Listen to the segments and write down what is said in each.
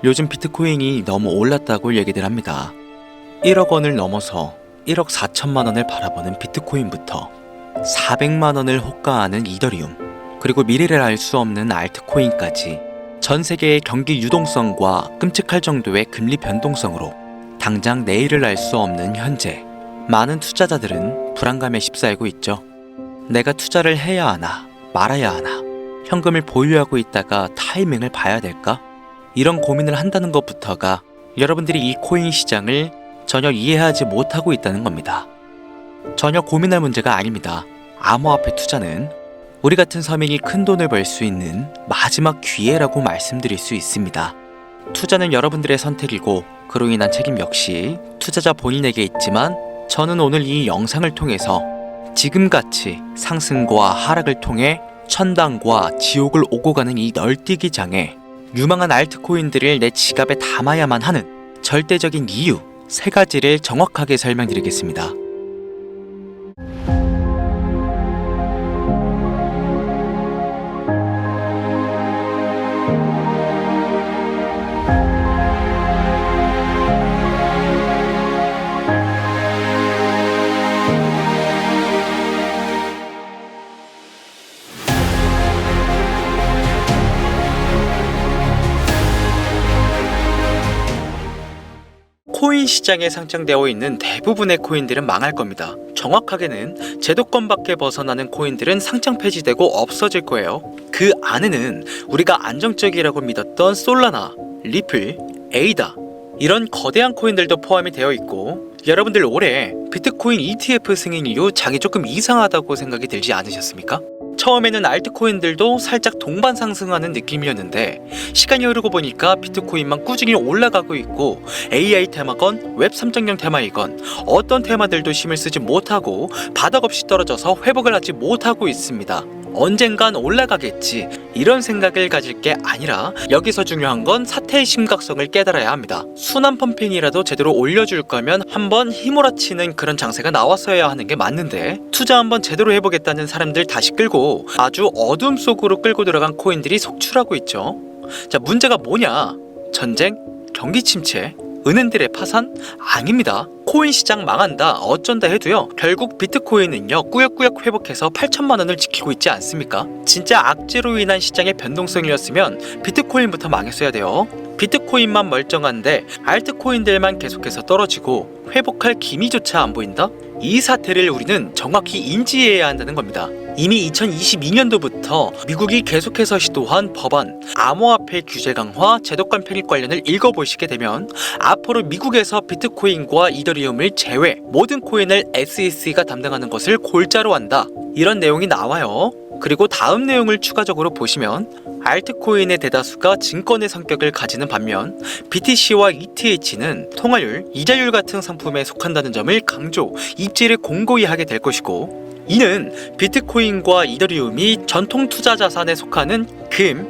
요즘 비트코인이 너무 올랐다고 얘기들 합니다. 1억 원을 넘어서 1억 4천만 원을 바라보는 비트코인부터 400만 원을 호가하는 이더리움, 그리고 미래를 알 수 없는 알트코인까지 전 세계의 경기 유동성과 끔찍할 정도의 금리 변동성으로 당장 내일을 알 수 없는 현재, 많은 투자자들은 불안감에 휩싸이고 있죠. 내가 투자를 해야 하나 말아야 하나, 현금을 보유하고 있다가 타이밍을 봐야 될까? 이런 고민을 한다는 것부터가 여러분들이 이 코인 시장을 전혀 이해하지 못하고 있다는 겁니다. 전혀 고민할 문제가 아닙니다. 암호화폐 투자는 우리 같은 서민이 큰 돈을 벌 수 있는 마지막 기회라고 말씀드릴 수 있습니다. 투자는 여러분들의 선택이고 그로 인한 책임 역시 투자자 본인에게 있지만, 저는 오늘 이 영상을 통해서 지금같이 상승과 하락을 통해 천당과 지옥을 오고 가는 이 널뛰기 장에 유망한 알트코인들을 내 지갑에 담아야만 하는 절대적인 이유 3가지를 정확하게 설명드리겠습니다. 코인 시장에 상장되어 있는 대부분의 코인들은 망할 겁니다. 정확하게는 제도권 밖에 벗어나는 코인들은 상장 폐지되고 없어질 거예요. 그 안에는 우리가 안정적이라고 믿었던 솔라나, 리플, 에이다, 이런 거대한 코인들도 포함이 되어 있고, 여러분들 올해 비트코인 ETF 승인 이후 장이 조금 이상하다고 생각이 들지 않으셨습니까? 처음에는 알트코인들도 살짝 동반 상승하는 느낌이었는데, 시간이 흐르고 보니까 비트코인만 꾸준히 올라가고 있고, AI 테마건 웹 3.0 테마이건 어떤 테마들도 힘을 쓰지 못하고 바닥 없이 떨어져서 회복을 하지 못하고 있습니다. 언젠간 올라가겠지, 이런 생각을 가질 게 아니라 여기서 중요한 건 사태의 심각성을 깨달아야 합니다. 순환 펌핑이라도 제대로 올려줄 거면 한번 휘몰아치는 그런 장세가 나왔어야 하는 게 맞는데, 투자 한번 제대로 해보겠다는 사람들 다시 끌고 아주 어둠 속으로 끌고 들어간 코인들이 속출하고 있죠. 자, 문제가 뭐냐? 전쟁? 경기 침체? 은행들의 파산? 아닙니다. 코인 시장 망한다, 어쩐다 해도요, 결국 비트코인은요 꾸역꾸역 회복해서 8천만 원을 지키고 있지 않습니까? 진짜 악재로 인한 시장의 변동성이었으면 비트코인부터 망했어야 돼요. 비트코인만 멀쩡한데 알트코인들만 계속해서 떨어지고 회복할 기미조차 안 보인다? 이 사태를 우리는 정확히 인지해야 한다는 겁니다. 이미 2022년도부터 미국이 계속해서 시도한 법안, 암호화폐 규제 강화, 제도권 편입 관련을 읽어보시게 되면 앞으로 미국에서 비트코인과 이더리움을 제외 모든 코인을 SEC가 담당하는 것을 골자로 한다, 이런 내용이 나와요. 그리고 다음 내용을 추가적으로 보시면 알트코인의 대다수가 증권의 성격을 가지는 반면 BTC와 ETH는 통화율, 이자율 같은 상품에 속한다는 점을 강조, 입지를 공고히 하게 될 것이고, 이는 비트코인과 이더리움이 전통 투자 자산에 속하는 금,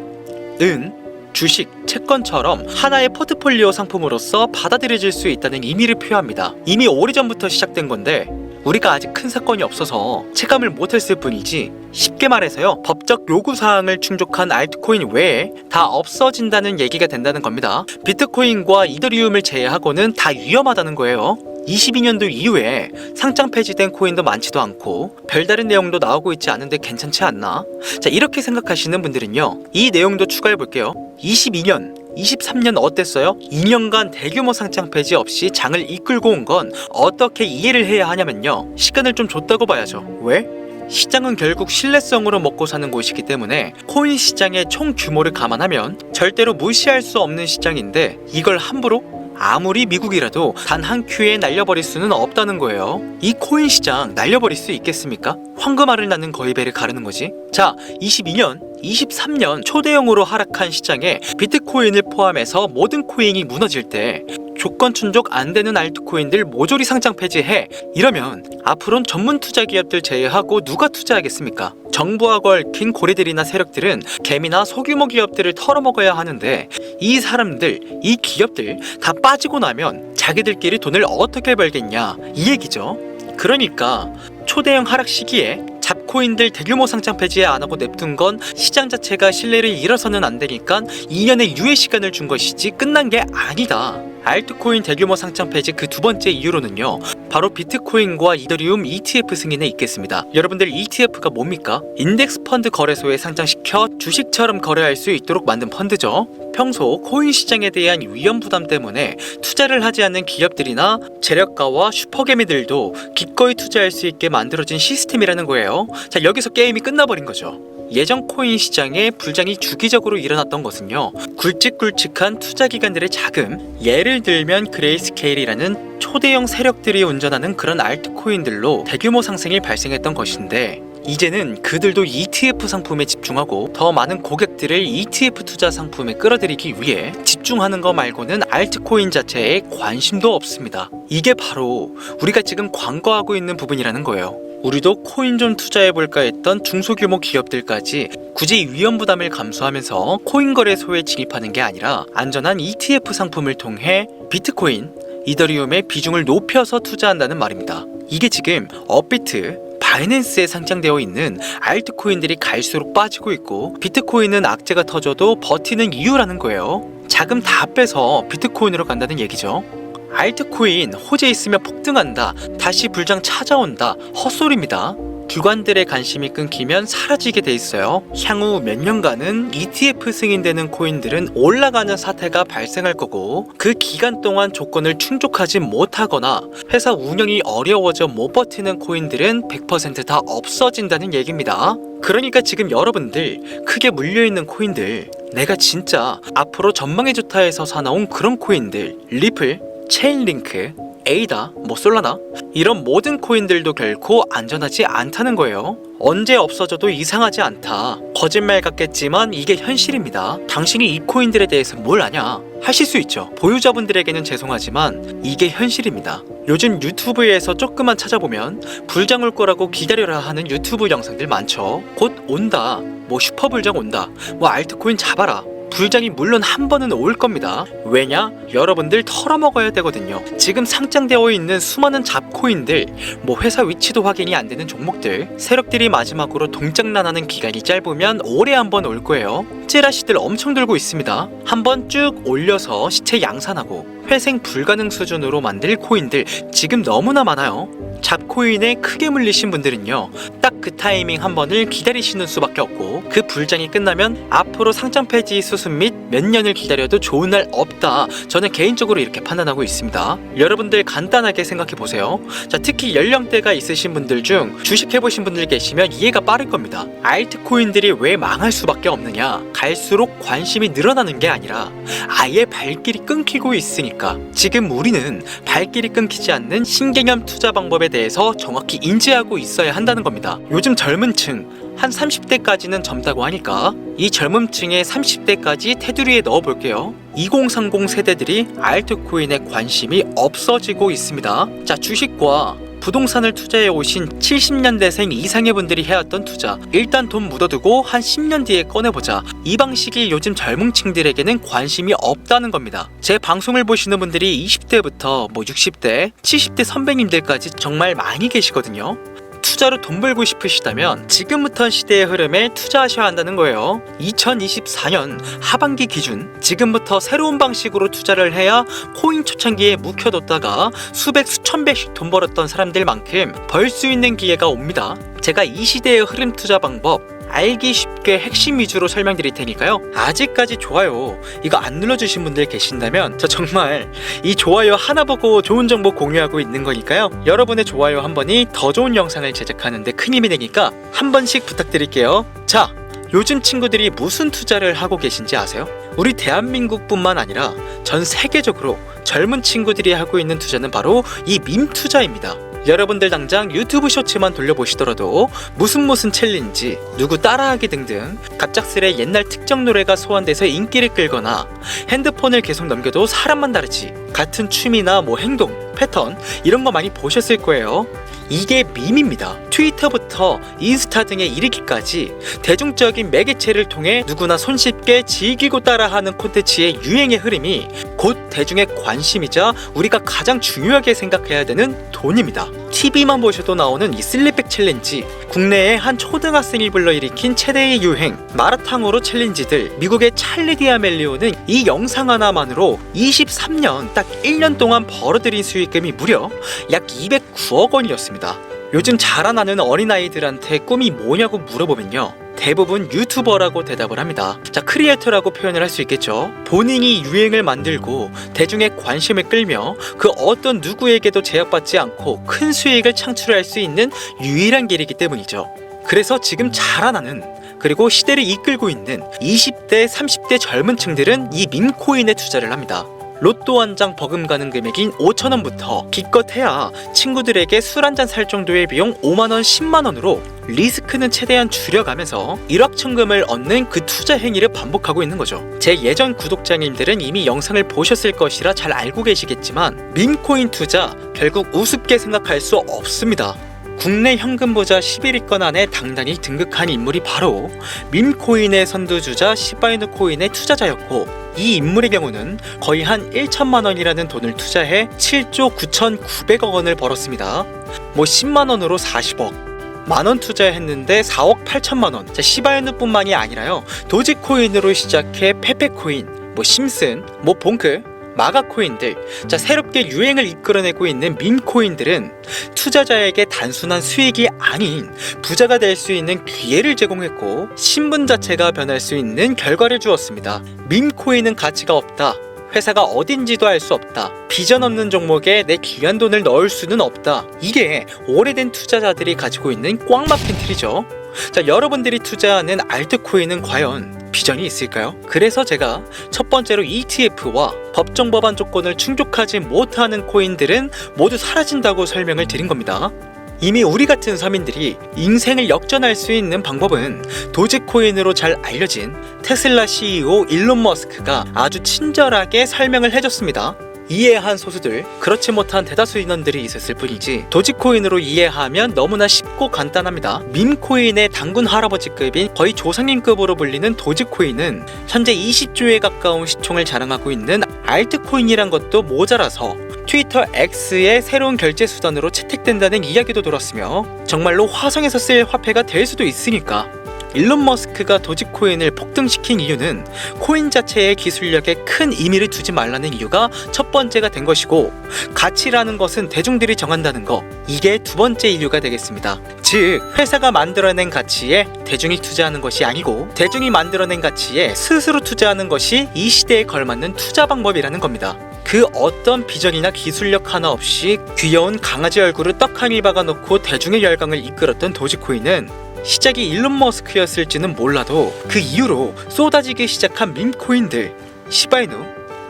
은, 주식, 채권처럼 하나의 포트폴리오 상품으로서 받아들여질 수 있다는 의미를 표합니다. 이미 오래전부터 시작된 건데 우리가 아직 큰 사건이 없어서 체감을 못했을 뿐이지, 쉽게 말해서요, 법적 요구사항을 충족한 알트코인 외에 다 없어진다는 얘기가 된다는 겁니다. 비트코인과 이더리움을 제외하고는 다 위험하다는 거예요. 22년도 이후에 상장 폐지된 코인도 많지도 않고 별다른 내용도 나오고 있지 않은데 괜찮지 않나? 자, 이렇게 생각하시는 분들은요, 이 내용도 추가해 볼게요. 22년 23년 어땠어요? 2년간 대규모 상장 폐지 없이 장을 이끌고 온 건 어떻게 이해를 해야 하냐면요, 시간을 좀 줬다고 봐야죠. 왜? 시장은 결국 신뢰성으로 먹고 사는 곳이기 때문에 코인 시장의 총 규모를 감안하면 절대로 무시할 수 없는 시장인데, 이걸 함부로 아무리 미국이라도 단 한 큐에 날려버릴 수는 없다는 거예요. 이 코인 시장 날려버릴 수 있겠습니까? 황금알을 낳는 거위배를 가르는 거지. 자, 22년 23년 초대형으로 하락한 시장에 비트코인을 포함해서 모든 코인이 무너질 때 조건 충족 안 되는 알트코인들 모조리 상장 폐지해, 이러면 앞으로는 전문 투자 기업들 제외하고 누가 투자하겠습니까? 정부하고 얽힌 고리들이나 세력들은 개미나 소규모 기업들을 털어먹어야 하는데, 이 사람들, 이 기업들 다 빠지고 나면 자기들끼리 돈을 어떻게 벌겠냐, 이 얘기죠. 그러니까 초대형 하락 시기에 잡코인들 대규모 상장 폐지에 안 하고 냅둔 건 시장 자체가 신뢰를 잃어서는 안 되니까 2년의 유예 시간을 준 것이지 끝난 게 아니다. 알트코인 대규모 상장 폐지 그 두 번째 이유로는요, 바로 비트코인과 이더리움 ETF 승인에 있겠습니다. 여러분들 ETF가 뭡니까? 인덱스 펀드 거래소에 상장시켜 주식처럼 거래할 수 있도록 만든 펀드죠. 평소 코인 시장에 대한 위험 부담 때문에 투자를 하지 않는 기업들이나 재력가와 슈퍼개미들도 기꺼이 투자할 수 있게 만들어진 시스템이라는 거예요. 자, 여기서 게임이 끝나버린 거죠. 예전 코인 시장에 불장이 주기적으로 일어났던 것은요, 굵직굵직한 투자기관들의 자금, 예를 들면 그레이스케일이라는 초대형 세력들이 운전하는 그런 알트코인들로 대규모 상승이 발생했던 것인데, 이제는 그들도 ETF 상품에 집중하고 더 많은 고객들을 ETF 투자 상품에 끌어들이기 위해 집중하는 거 말고는 알트코인 자체에 관심도 없습니다. 이게 바로 우리가 지금 관거하고 있는 부분이라는 거예요. 우리도 코인 좀 투자해볼까 했던 중소규모 기업들까지 굳이 위험 부담을 감수하면서 코인 거래소에 진입하는 게 아니라 안전한 ETF 상품을 통해 비트코인, 이더리움의 비중을 높여서 투자한다는 말입니다. 이게 지금 업비트, 바이낸스에 상장되어 있는 알트코인들이 갈수록 빠지고 있고, 비트코인은 악재가 터져도 버티는 이유라는 거예요. 자금 다 빼서 비트코인으로 간다는 얘기죠. 알트코인 호재 있으면 폭등한다, 다시 불장 찾아온다, 헛소리입니다. 기관들의 관심이 끊기면 사라지게 돼 있어요. 향후 몇 년간은 ETF 승인되는 코인들은 올라가는 사태가 발생할 거고, 그 기간 동안 조건을 충족하지 못하거나 회사 운영이 어려워져 못 버티는 코인들은 100% 다 없어진다는 얘기입니다. 그러니까 지금 여러분들 크게 물려있는 코인들, 내가 진짜 앞으로 전망이 좋다 해서 사나운 그런 코인들, 리플, 체인링크, 에이다, 솔라나, 이런 모든 코인들도 결코 안전하지 않다는 거예요. 언제 없어져도 이상하지 않다. 거짓말 같겠지만 이게 현실입니다. 당신이 이 코인들에 대해서 뭘 아냐? 하실 수 있죠. 보유자분들에게는 죄송하지만 이게 현실입니다. 요즘 유튜브에서 조금만 찾아보면 불장 올 거라고 기다려라 하는 유튜브 영상들 많죠. 곧 온다, 슈퍼불장 온다, 알트코인 잡아라. 불장이 물론 한 번은 올 겁니다. 왜냐? 여러분들 털어먹어야 되거든요. 지금 상장되어 있는 수많은 잡코인들, 회사 위치도 확인이 안 되는 종목들, 세력들이 마지막으로 동장난하는 기간이 짧으면 올해 한 번 올 거예요. 찌라시들 엄청 들고 있습니다. 한번 쭉 올려서 시체 양산하고 회생 불가능 수준으로 만들 코인들 지금 너무나 많아요. 잡코인에 크게 물리신 분들은요, 딱 그 타이밍 한 번을 기다리시는 수밖에 없고, 그 불장이 끝나면 앞으로 상장 폐지 수순 및 몇 년을 기다려도 좋은 날 없다, 저는 개인적으로 이렇게 판단하고 있습니다. 여러분들 간단하게 생각해 보세요. 자, 특히 연령대가 있으신 분들 중 주식 해보신 분들 계시면 이해가 빠를 겁니다. 알트코인들이 왜 망할 수밖에 없느냐? 갈수록 관심이 늘어나는 게 아니라 아예 발길이 끊기고 있으니까. 지금 우리는 발길이 끊기지 않는 신개념 투자 방법에 대해서 정확히 인지하고 있어야 한다는 겁니다. 요즘 젊은 층, 한 30대까지는 젊다고 하니까 이 젊은 층의 30대까지 테두리에 넣어볼게요. 2030 세대들이 알트코인에 관심이 없어지고 있습니다. 자, 주식과 부동산을 투자해 오신 70년대생 이상의 분들이 해왔던 투자, 일단 돈 묻어두고 한 10년 뒤에 꺼내보자, 이 방식이 요즘 젊은 층들에게는 관심이 없다는 겁니다. 제 방송을 보시는 분들이 20대부터 60대, 70대 선배님들까지 정말 많이 계시거든요. 투자로 돈 벌고 싶으시다면 지금부터 시대의 흐름에 투자하셔야 한다는 거예요. 2024년 하반기 기준 지금부터 새로운 방식으로 투자를 해야 코인 초창기에 묵혀뒀다가 수백 수천 배씩 돈 벌었던 사람들만큼 벌 수 있는 기회가 옵니다. 제가 이 시대의 흐름 투자 방법 알기 쉽게 핵심 위주로 설명드릴 테니까요. 아직까지 좋아요 이거 안 눌러주신 분들 계신다면 저 정말 이 좋아요 하나 보고 좋은 정보 공유하고 있는 거니까요. 여러분의 좋아요 한 번이 더 좋은 영상을 제작하는데 큰 힘이 되니까 한 번씩 부탁드릴게요. 자, 요즘 친구들이 무슨 투자를 하고 계신지 아세요? 우리 대한민국뿐만 아니라 전 세계적으로 젊은 친구들이 하고 있는 투자는 바로 이 밈 투자입니다. 여러분들 당장 유튜브 쇼츠만 돌려보시더라도 무슨 챌린지, 누구 따라하기 등등 갑작스레 옛날 특정 노래가 소환돼서 인기를 끌거나 핸드폰을 계속 넘겨도 사람만 다르지 같은 취미나 행동, 패턴 이런 거 많이 보셨을 거예요. 이게 밈입니다. 트위터부터 인스타 등에 이르기까지 대중적인 매개체를 통해 누구나 손쉽게 즐기고 따라하는 콘텐츠의 유행의 흐름이 곧 대중의 관심이자 우리가 가장 중요하게 생각해야 되는 돈입니다. TV만 보셔도 나오는 이 슬립백 챌린지, 국내에 한 초등학생이 불러일으킨 최대의 유행, 마라탕으로 챌린지들, 미국의 찰리 디아멜리오는 이 영상 하나만으로 23년 딱 1년 동안 벌어들인 수익금이 무려 약 209억 원이었습니다. 요즘 자라나는 어린아이들한테 꿈이 뭐냐고 물어보면요, 대부분 유튜버라고 대답을 합니다. 자, 크리에이터라고 표현을 할 수 있겠죠. 본인이 유행을 만들고 대중의 관심을 끌며 그 어떤 누구에게도 제약받지 않고 큰 수익을 창출할 수 있는 유일한 길이기 때문이죠. 그래서 지금 자라나는, 그리고 시대를 이끌고 있는 20대, 30대 젊은 층들은 이 밈코인에 투자를 합니다. 로또 한 장 버금가는 금액인 5,000원부터 기껏해야 친구들에게 술 한 잔 살 정도의 비용 5만원, 10만원으로 리스크는 최대한 줄여가면서 일확천금을 얻는 그 투자 행위를 반복하고 있는 거죠. 제 예전 구독자님들은 이미 영상을 보셨을 것이라 잘 알고 계시겠지만, 밈코인 투자 결국 우습게 생각할 수 없습니다. 국내 현금 부자 11위권 안에 당당히 등극한 인물이 바로 밈코인의 선두주자 시바이누 코인의 투자자였고, 이 인물의 경우는 거의 한 1천만 원이라는 돈을 투자해 7조 9,900억 원을 벌었습니다. 10만 원으로 40억, 만원 투자했는데 4억 8천만 원. 시바이누뿐만이 아니라요, 도지코인으로 시작해 페페코인, 심슨, 봉크, 마가코인들, 새롭게 유행을 이끌어내고 있는 밈코인들은 투자자에게 단순한 수익이 아닌 부자가 될 수 있는 기회를 제공했고, 신분 자체가 변할 수 있는 결과를 주었습니다. 밈코인은 가치가 없다, 회사가 어딘지도 알 수 없다, 비전 없는 종목에 내 귀한 돈을 넣을 수는 없다, 이게 오래된 투자자들이 가지고 있는 꽉 막힌 틀이죠. 여러분들이 투자하는 알트코인은 과연 비전이 있을까요? 그래서 제가 첫 번째로 ETF와 법정 법안 조건을 충족하지 못하는 코인들은 모두 사라진다고 설명을 드린 겁니다. 이미 우리 같은 서민들이 인생을 역전할 수 있는 방법은 도지코인으로 잘 알려진 테슬라 CEO 일론 머스크가 아주 친절하게 설명을 해줬습니다. 이해한 소수들, 그렇지 못한 대다수 인원들이 있었을 뿐이지 도지코인으로 이해하면 너무나 쉽고 간단합니다. 밈코인의 당군 할아버지급인 거의 조상님급으로 불리는 도지코인은 현재 20조에 가까운 시총을 자랑하고 있는 알트코인이란 것도 모자라서 트위터 X의 새로운 결제 수단으로 채택된다는 이야기도 돌았으며, 정말로 화성에서 쓸 화폐가 될 수도 있으니까 일론 머스크가 도지코인을 폭등시킨 이유는 코인 자체의 기술력에 큰 의미를 두지 말라는 이유가 첫 번째가 된 것이고, 가치라는 것은 대중들이 정한다는 거, 이게 두 번째 이유가 되겠습니다. 즉, 회사가 만들어낸 가치에 대중이 투자하는 것이 아니고 대중이 만들어낸 가치에 스스로 투자하는 것이 이 시대에 걸맞는 투자 방법이라는 겁니다. 그 어떤 비전이나 기술력 하나 없이 귀여운 강아지 얼굴을 떡하니 박아놓고 대중의 열광을 이끌었던 도지코인은 시작이 일론 머스크였을지는 몰라도 그 이후로 쏟아지기 시작한 밈코인들, 시바이누,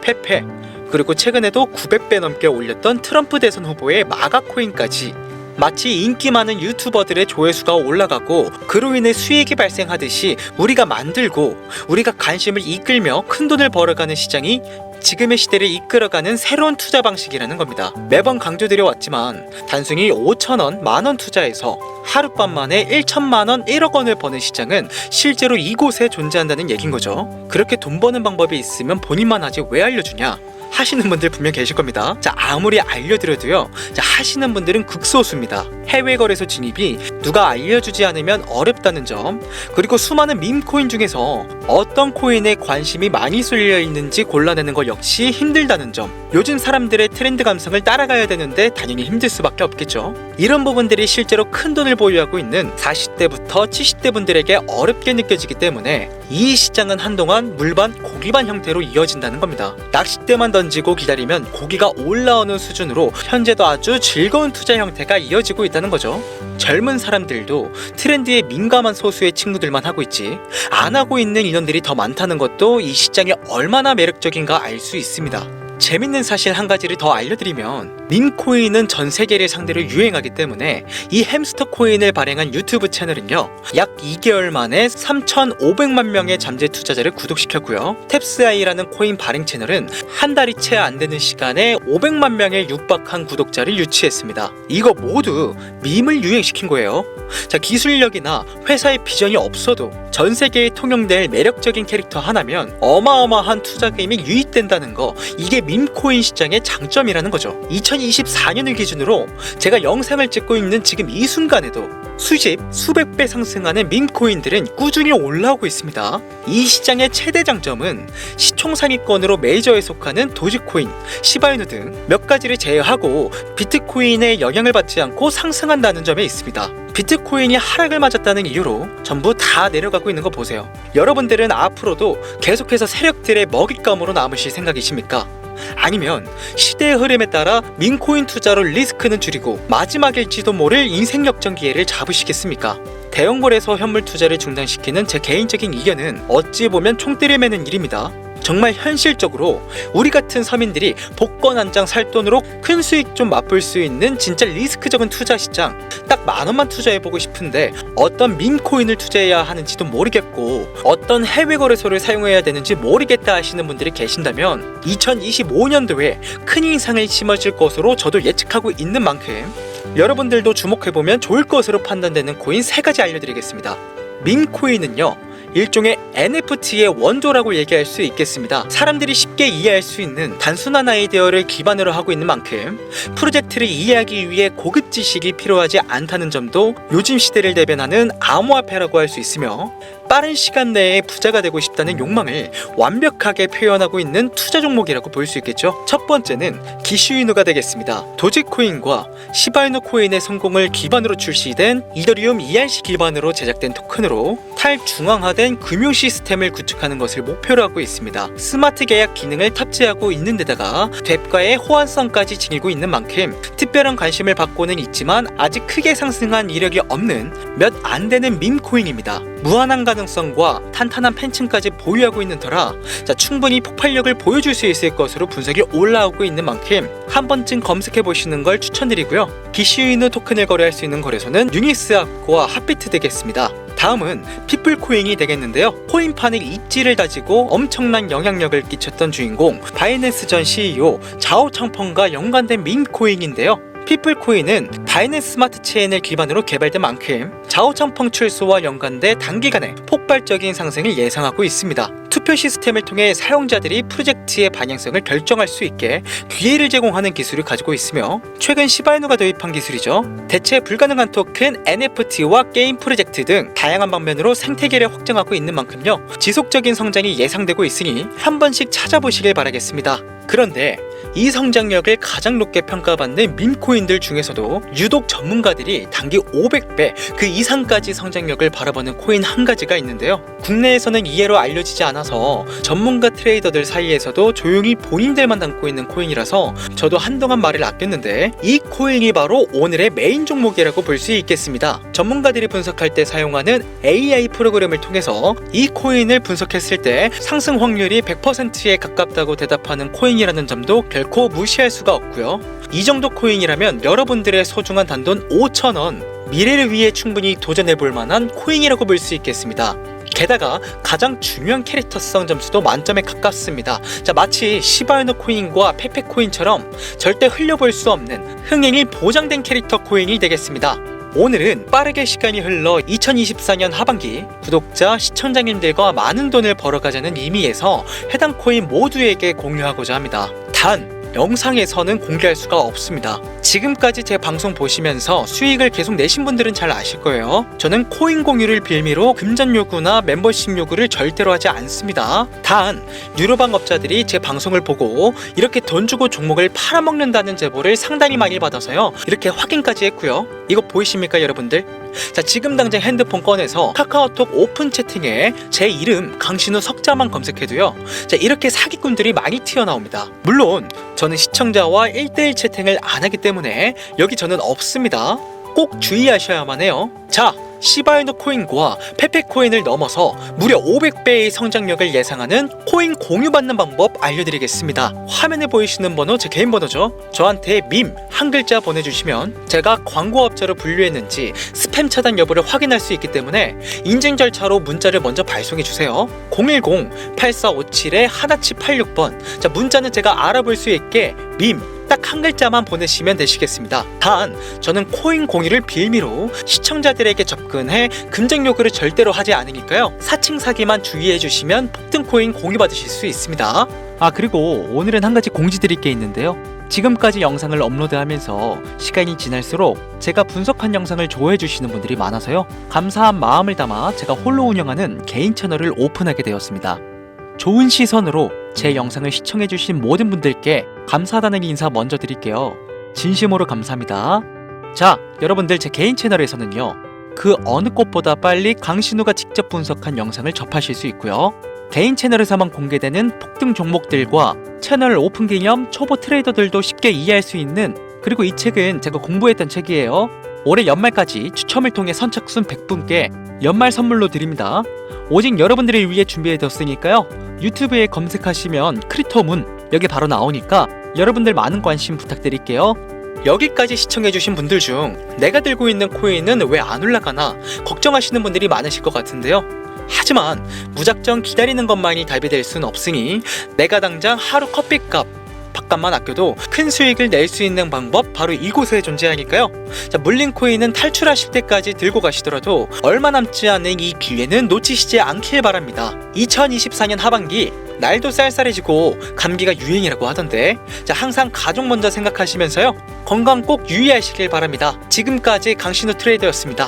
페페, 그리고 최근에도 900배 넘게 올렸던 트럼프 대선 후보의 마가코인까지 마치 인기 많은 유튜버들의 조회수가 올라가고 그로 인해 수익이 발생하듯이 우리가 만들고 우리가 관심을 이끌며 큰돈을 벌어가는 시장이 지금의 시대를 이끌어가는 새로운 투자 방식이라는 겁니다. 매번 강조드려왔지만 단순히 5천원, 만원 투자해서 하룻밤 만에 1천만원, 1억 원을 버는 시장은 실제로 이곳에 존재한다는 얘긴 거죠. 그렇게 돈 버는 방법이 있으면 본인만 하지 왜 알려주냐 하시는 분들 분명 계실 겁니다. 아무리 알려드려도요, 하시는 분들은 극소수입니다. 해외 거래소 진입이 누가 알려주지 않으면 어렵다는 점, 그리고 수많은 밈코인 중에서 어떤 코인에 관심이 많이 쏠려 있는지 골라내는 것 역시 힘들다는 점, 요즘 사람들의 트렌드 감성을 따라가야 되는데 당연히 힘들 수밖에 없겠죠. 이런 부분들이 실제로 큰 돈을 보유하고 있는 40대부터 70대 분들에게 어렵게 느껴지기 때문에 이 시장은 한동안 물반 고기반 형태로 이어진다는 겁니다. 낚싯대만 던지고 기다리면 고기가 올라오는 수준으로 현재도 아주 즐거운 투자 형태가 이어지고 있다는 거죠. 젊은 사람들도 트렌드에 민감한 소수의 친구들만 하고 있지 안 하고 있는 인원들이 더 많다는 것도 이 시장이 얼마나 매력적인가 알 수 있습니다. 재밌는 사실 한 가지를 더 알려드리면, 밈코인은 전 세계를 상대로 유행하기 때문에 이 햄스터 코인을 발행한 유튜브 채널은요, 약 2개월 만에 3,500만 명의 잠재 투자자를 구독시켰고요. 탭스아이라는 코인 발행 채널은 한 달이 채 안 되는 시간에 500만 명의 육박한 구독자를 유치했습니다. 이거 모두 밈을 유행시킨 거예요. 자, 기술력이나 회사의 비전이 없어도 전 세계에 통용될 매력적인 캐릭터 하나면 어마어마한 투자금이 유입된다는 거, 이게 밈코인 시장의 장점이라는 거죠. 2024년을 기준으로 제가 영상을 찍고 있는 지금 이 순간에도 수십, 수백 배 상승하는 밈코인들은 꾸준히 올라오고 있습니다. 이 시장의 최대 장점은 시총 상위권으로 메이저에 속하는 도지코인, 시바이누 등 몇 가지를 제외하고 비트코인의 영향을 받지 않고 상승한다는 점에 있습니다. 비트코인이 하락을 맞았다는 이유로 전부 다 내려가고 있는 거 보세요. 여러분들은 앞으로도 계속해서 세력들의 먹잇감으로 남으실 생각이십니까? 아니면 시대의 흐름에 따라 밈코인 투자로 리스크는 줄이고 마지막일지도 모를 인생 역전 기회를 잡으시겠습니까? 대형몰에서 현물 투자를 중단시키는 제 개인적인 의견은 어찌 보면 총대를 매는 일입니다. 정말 현실적으로 우리 같은 서민들이 복권 한 장 살 돈으로 큰 수익 좀 맛볼 수 있는 진짜 리스크적인 투자 시장, 딱 10,000원만 투자해보고 싶은데 어떤 밈코인을 투자해야 하는지도 모르겠고 어떤 해외 거래소를 사용해야 되는지 모르겠다 하시는 분들이 계신다면 2025년도에 큰 인상을 심어질 것으로 저도 예측하고 있는 만큼 여러분들도 주목해보면 좋을 것으로 판단되는 코인 3가지 알려드리겠습니다. 밈코인은요, 일종의 NFT의 원조라고 얘기할 수 있겠습니다. 사람들이 쉽게 이해할 수 있는 단순한 아이디어를 기반으로 하고 있는 만큼 프로젝트를 이해하기 위해 고급 지식이 필요하지 않다는 점도 요즘 시대를 대변하는 암호화폐라고 할 수 있으며, 빠른 시간 내에 부자가 되고 싶다는 욕망을 완벽하게 표현하고 있는 투자 종목이라고 볼 수 있겠죠. 첫 번째는 기슈이누가 되겠습니다. 도지코인과 시바이누 코인의 성공을 기반으로 출시된 이더리움 ERC 기반으로 제작된 토큰으로 탈중앙화된 금융 시스템을 구축하는 것을 목표로 하고 있습니다. 스마트 계약 기능을 탑재하고 있는 데다가 뎁과의 호환성까지 지니고 있는 만큼 특별한 관심을 받고는 있지만 아직 크게 상승한 이력이 없는 몇 안 되는 밈코인입니다. 무한한 가능성과 탄탄한 팬층까지 보유하고 있는 터라 충분히 폭발력을 보여줄 수 있을 것으로 분석이 올라오고 있는 만큼 한 번쯤 검색해 보시는 걸 추천드리고요. 기슈이누 토큰을 거래할 수 있는 거래소는 유니스왑과 핫비트 되겠습니다. 다음은 피플코인이 되겠는데요. 코인판의 입지를 다지고 엄청난 영향력을 끼쳤던 주인공 바이낸스 전 CEO 자오 창펑과 연관된 밈코인인데요. 피플코인은 바이낸스 스마트 체인을 기반으로 개발된 만큼 자오 창펑 출소와 연관돼 단기간에 폭발적인 상승을 예상하고 있습니다. 투표 시스템을 통해 사용자들이 프로젝트의 방향성을 결정할 수 있게 기회를 제공하는 기술을 가지고 있으며 최근 시바이누가 도입한 기술이죠. 대체 불가능한 토큰, NFT와 게임 프로젝트 등 다양한 방면으로 생태계를 확장하고 있는 만큼요, 지속적인 성장이 예상되고 있으니 한 번씩 찾아보시길 바라겠습니다. 그런데 이 성장력을 가장 높게 평가받는 밈코인들 중에서도 유독 전문가들이 단기 500배 그 이상까지 성장력을 바라보는 코인 한 가지가 있는데요. 국내에서는 이해로 알려지지 않아서 전문가 트레이더들 사이에서도 조용히 본인들만 담고 있는 코인이라서 저도 한동안 말을 아꼈는데, 이 코인이 바로 오늘의 메인 종목이라고 볼 수 있겠습니다. 전문가들이 분석할 때 사용하는 AI 프로그램을 통해서 이 코인을 분석했을 때 상승 확률이 100%에 가깝다고 대답하는 코인이라는 점도 결코 무시할 수가 없고요. 이 정도 코인이라면 여러분들의 소중한 단돈 5,000원, 미래를 위해 충분히 도전해볼 만한 코인이라고 볼 수 있겠습니다. 게다가 가장 중요한 캐릭터성 점수도 만점에 가깝습니다. 마치 시바이누 코인과 페페 코인처럼 절대 흘려볼 수 없는 흥행이 보장된 캐릭터 코인이 되겠습니다. 오늘은 빠르게 시간이 흘러 2024년 하반기 구독자, 시청자님들과 많은 돈을 벌어가자는 의미에서 해당 코인 모두에게 공유하고자 합니다. 단 영상에서는 공개할 수가 없습니다. 지금까지 제 방송 보시면서 수익을 계속 내신 분들은 잘 아실 거예요. 저는 코인 공유를 빌미로 금전 요구나 멤버십 요구를 절대로 하지 않습니다. 단 유료방 업자들이 제 방송을 보고 이렇게 돈 주고 종목을 팔아먹는다는 제보를 상당히 많이 받아서요, 이렇게 확인까지 했고요. 이거 보이십니까 여러분들? 지금 당장 핸드폰 꺼내서 카카오톡 오픈 채팅에 제 이름 강신우 석자만 검색해도요, 이렇게 사기꾼들이 많이 튀어나옵니다. 물론 저는 시청자와 1대1 채팅을 안 하기 때문에 여기 저는 없습니다. 꼭 주의하셔야만 해요. 시바이누 코인과 페페 코인을 넘어서 무려 500배의 성장력을 예상하는 코인 공유받는 방법 알려드리겠습니다. 화면에 보이시는 번호 제 개인 번호죠. 저한테 밈 한 글자 보내주시면 제가 광고업자로 분류했는지 스팸 차단 여부를 확인할 수 있기 때문에 인증 절차로 문자를 먼저 발송해주세요. 010-8457-1786번. 문자는 제가 알아볼 수 있게 밈 딱 한 글자만 보내시면 되시겠습니다. 단 저는 코인 공유를 빌미로 시청자들에게 접근해 금전 요구를 절대로 하지 않으니까요. 사칭 사기만 주의해 주시면 폭등 코인 공유 받으실 수 있습니다. 그리고 오늘은 한 가지 공지드릴 게 있는데요. 지금까지 영상을 업로드하면서 시간이 지날수록 제가 분석한 영상을 좋아해 주시는 분들이 많아서요. 감사한 마음을 담아 제가 홀로 운영하는 개인 채널을 오픈하게 되었습니다. 좋은 시선으로 제 영상을 시청해 주신 모든 분들께 감사하다는 인사 먼저 드릴게요. 진심으로 감사합니다. 자, 여러분들 제 개인 채널에서는요. 그 어느 곳보다 빨리 강신우가 직접 분석한 영상을 접하실 수 있고요. 개인 채널에서만 공개되는 폭등 종목들과 채널 오픈 기념 초보 트레이더들도 쉽게 이해할 수 있는, 그리고 이 책은 제가 공부했던 책이에요. 올해 연말까지 추첨을 통해 선착순 100분께 연말 선물로 드립니다. 오직 여러분들을 위해 준비해뒀으니까요. 유튜브에 검색하시면 크리토문 여기 바로 나오니까 여러분들 많은 관심 부탁드릴게요. 여기까지 시청해주신 분들 중 내가 들고 있는 코인은 왜 안 올라가나 걱정하시는 분들이 많으실 것 같은데요. 하지만 무작정 기다리는 것만이 답이 될 수는 없으니 내가 당장 하루 커피값 밥값만 아껴도 큰 수익을 낼 수 있는 방법 바로 이곳에 존재하니까요. 자, 물린 코인은 탈출하실 때까지 들고 가시더라도 얼마 남지 않은 이 기회는 놓치시지 않길 바랍니다. 2024년 하반기 날도 쌀쌀해지고 감기가 유행이라고 하던데, 자, 항상 가족 먼저 생각하시면서요. 건강 꼭 유의하시길 바랍니다. 지금까지 강신우 트레이더였습니다.